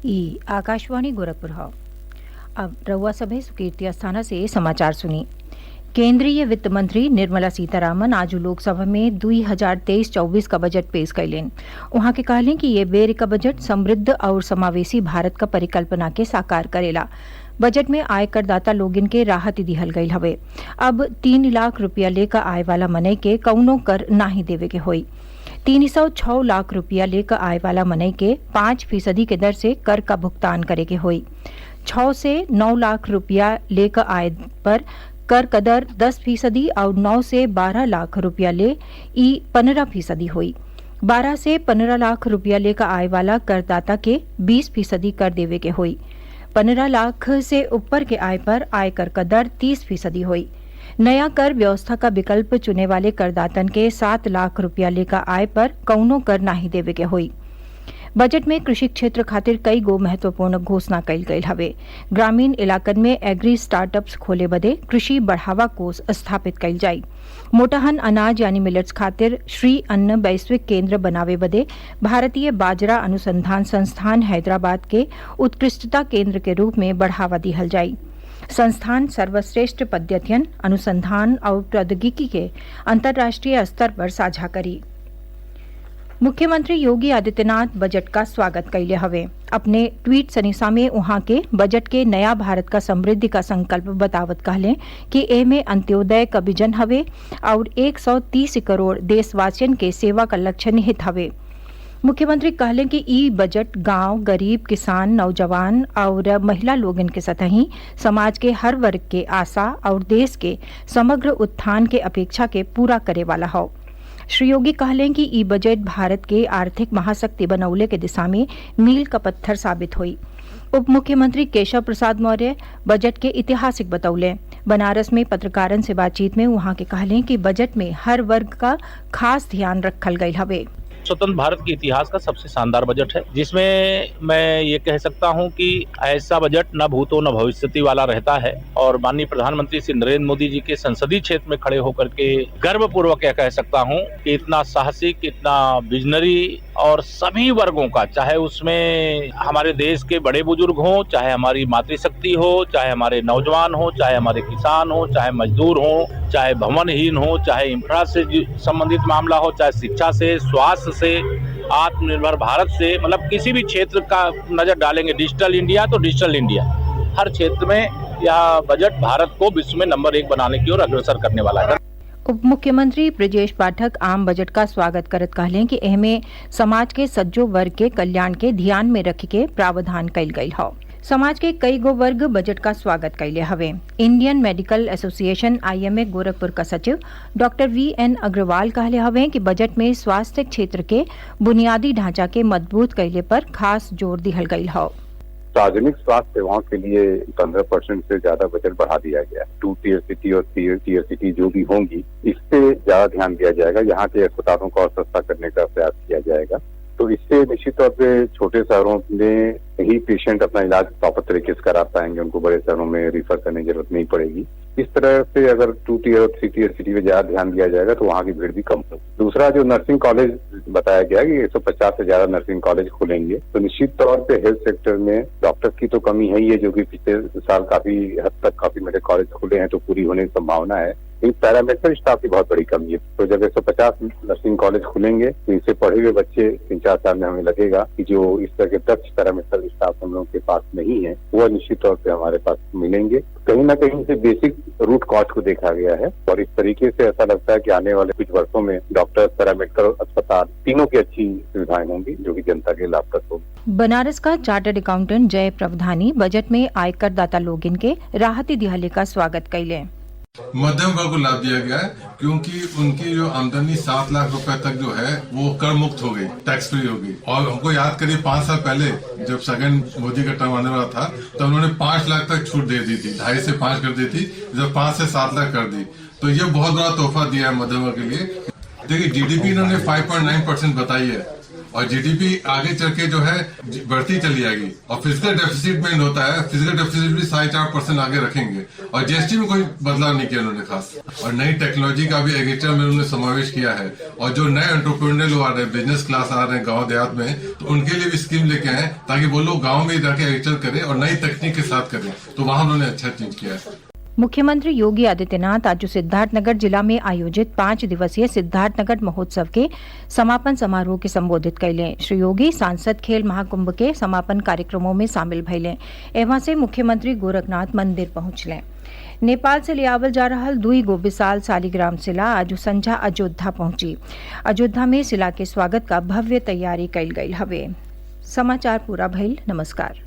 ई आकाशवाणी गोरखपुर है। अब रउआ सभे सुकीर्ति अस्थाना से समाचार सुनी। केंद्रीय वित्त मंत्री निर्मला सीतारामन आज लोकसभा में 2023-24 का बजट पेश कैलेन। वहां के कहलें कि ये बेर का बजट समृद्ध और समावेशी भारत का परिकल्पना के साकार करेला। बजट में आय करदाता लोगिन के राहत दिहल गईल हवे। अब 3 लाख रुपया लेकर आय वाला मनई के कौनो कर नाही देवे के होई। 306 लाख रुपया लेकर आय वाला मनई के 5% के दर से कर का भुगतान करे के होई। 6 से 9 लाख रुपया लेकर आय पर कर का दर 10% और 9 से 12 लाख रुपया ले ई 15% हुई। 12 से 15 लाख रुपया लेकर आय वाला करदाता के 20% कर देवे के हुई। 15 लाख से ऊपर के आय पर आयकर का दर 30% हुई। नया कर व्यवस्था का विकल्प चुने वाले करदातन के 7 लाख रुपया लेकर आय पर कौनो कर नाही देवे के हुई। बजट में कृषि क्षेत्र खातिर कई गो महत्वपूर्ण घोषणा कईल गईल हवे। ग्रामीण इलाकन में एग्री स्टार्टअप्स खोले बदे कृषि बढ़ावा कोष स्थापित कईल जाई। मोटाहन अनाज यानी मिलेट्स खातिर श्री अन्न वैश्विक केंद्र बनावे बदे भारतीय बाजरा अनुसंधान संस्थान हैदराबाद के उत्कृष्टता केंद्र के रूप में बढ़ावा दिहल जाई। संस्थान सर्वश्रेष्ठ पद्धतियन अनुसंधान और प्रौद्योगिकी के अंतर्राष्ट्रीय स्तर पर साझा करी। मुख्यमंत्री योगी आदित्यनाथ बजट का स्वागत कैले हवे। अपने ट्वीट सनेसा में वहां के बजट के नया भारत का समृद्धि का संकल्प बतावत कहले कि एमे अंत्योदय का विजन हवे और 130 करोड़ देशवासियन के सेवा का लक्ष्य निहित हवे। मुख्यमंत्री कहले कि ई बजट गांव, गरीब, किसान, नौजवान और महिला लोगन के सतही समाज के हर वर्ग के आशा और देश के समग्र उत्थान के अपेक्षा के पूरा करे वाला हो। श्री योगी कहलें कि ई बजट भारत के आर्थिक महाशक्ति बनौले के दिशा में मील का पत्थर साबित हुई। उप मुख्यमंत्री केशव प्रसाद मौर्य बजट के ऐतिहासिक बतौले। बनारस में पत्रकारन से बातचीत में वहां के कहलें कि बजट में हर वर्ग का खास ध्यान रखल गईल हवे। स्वतंत्र भारत के इतिहास का सबसे शानदार बजट है, जिसमें मैं ये कह सकता हूं कि ऐसा बजट न भूतो न भविष्यति वाला रहता है। और माननीय प्रधानमंत्री श्री नरेंद्र मोदी जी के संसदीय क्षेत्र में खड़े होकर के गर्वपूर्वक यह कह सकता हूं कि इतना साहसिक, इतना विजनरी और सभी वर्गों का, चाहे उसमें हमारे देश के बड़े बुजुर्ग हों, चाहे हमारी मातृशक्ति हो, चाहे हमारे नौजवान हो, चाहे हमारे किसान हो, चाहे मजदूर हो, चाहे भवनहीन हो, चाहे इंफ्रा से संबंधित मामला हो, चाहे शिक्षा से, स्वास्थ्य से, आत्मनिर्भर भारत से, मतलब किसी भी क्षेत्र का नजर डालेंगे, डिजिटल इंडिया तो डिजिटल इंडिया, हर क्षेत्र में यह बजट भारत को विश्व में नंबर 1 बनाने की ओर अग्रसर करने वाला है। उप मुख्यमंत्री ब्रजेश पाठक आम बजट का स्वागत करत कहलें कि एहमे समाज के सज्जो वर्ग के कल्याण के ध्यान में रख के प्रावधान कईल गईल हो। समाज के कई गो वर्ग बजट का स्वागत कैले हवे। Indian medical association IMA Gorakhpur का सचिव डॉक्टर VN अग्रवाल कहले हवे कि बजट में स्वास्थ्य क्षेत्र के बुनियादी ढांचा के मजबूत कैले पर खास जोर दिहल गईल हो। सार्वजनिक स्वास्थ्य सेवाओं के लिए 15% से ज्यादा बजट बढ़ा दिया गया। 2 टियर सिटी और 3 टियर सिटी जो भी होंगी, इस पे ज्यादा ध्यान दिया जाएगा। यहाँ के अस्पतालों को और सस्ता करने का प्रयास किया जाएगा। तो इससे निश्चित तौर पे छोटे शहरों में ही पेशेंट अपना इलाज प्रॉपर तरीके से करा पाएंगे, उनको बड़े शहरों में रिफर करने की जरूरत नहीं पड़ेगी। इस तरह से अगर 2 टियर और 3 टियर सिटी में ज्यादा ध्यान दिया जाएगा तो वहाँ की भीड़ भी कम होगी। दूसरा, जो नर्सिंग कॉलेज बताया गया कि 150 से ज्यादा नर्सिंग कॉलेज खुलेंगे, तो निश्चित तौर पे हेल्थ सेक्टर में डॉक्टर की तो कमी है ही है, जो कि पिछले साल काफी हद तक काफी मेडिकल कॉलेज खुले हैं तो पूरी होने की संभावना है। पैरामेडिकल स्टाफ की बहुत बड़ी कमी है। तो जब 150 नर्सिंग कॉलेज खुलेंगे तो इससे पढ़े हुए बच्चे 3-4 साल में हमें लगेगा कि जो इस तरह के दक्ष पैरामेडिकल स्टाफ हम लोगों के पास नहीं है, वो निश्चित तौर पे हमारे पास मिलेंगे। कहीं ना कहीं से बेसिक रूट कॉज को देखा गया है और इस तरीके से ऐसा लगता है कि आने वाले कुछ वर्षों में डॉक्टर, पैरामेडिकल, अस्पताल तीनों की अच्छी सुविधाएं होंगी, जो कि जनता के लाभप्रद होगी। बनारस का चार्टर्ड अकाउंटेंट जय प्रवधानी बजट में आयकर दाता लोगिन के राहती दिहले का स्वागत कैले। मध्यम वर्ग को लाभ दिया गया है क्योंकि उनकी जो आमदनी 7 लाख रुपए तक जो है वो कर मुक्त हो गई, टैक्स फ्री हो गई। और हमको याद करिए 5 साल पहले जब सेकंड मोदी का टर्म आने वाला था तो उन्होंने 5 लाख तक छूट दे दी थी, 2.5 से 5 कर दी थी, जब 5 से 7 लाख कर दी। तो ये बहुत बड़ा तोहफा दिया है मध्यम वर्ग के लिए। देखिए GDP इन्होंने 5.9% बताई है और जीडीपी आगे चल के जो है बढ़ती चली जाएगी। और फिजिकल डेफिसिट मेन होता है, फिजिकल डेफिसिट भी 4.5% आगे रखेंगे। और जीएसटी में कोई बदलाव नहीं किया उन्होंने खास। और नई टेक्नोलॉजी का भी एग्रीकल्चर में उन्होंने समावेश किया है। और जो नए एंटरप्रेन्योर लोग आ रहे हैं, बिजनेस क्लास आ रहे हैं गाँव देहात में, तो उनके लिए भी स्कीम लेके आए ताकि वो लोग गाँव में ही जाके एग्रीकल्चर करें और नई तकनीक के साथ करें। तो वहां उन्होंने अच्छा चीज किया है। मुख्यमंत्री योगी आदित्यनाथ आज सिद्धार्थनगर जिला में आयोजित 5 दिवसीय सिद्धार्थनगर महोत्सव के समापन समारोह के संबोधित कैले। श्री योगी सांसद खेल महाकुंभ के समापन कार्यक्रमों में शामिल भैले। एवं से मुख्यमंत्री गोरखनाथ मंदिर पहुंचले। नेपाल से लियावल जा रहा 2 गो विशाल शालिग्राम शिला आज संझा अयोध्या पहुंची। अयोध्या में शिला के स्वागत का भव्य तैयारी कैल गई हवे। समाचार पूरा भइल। नमस्कार।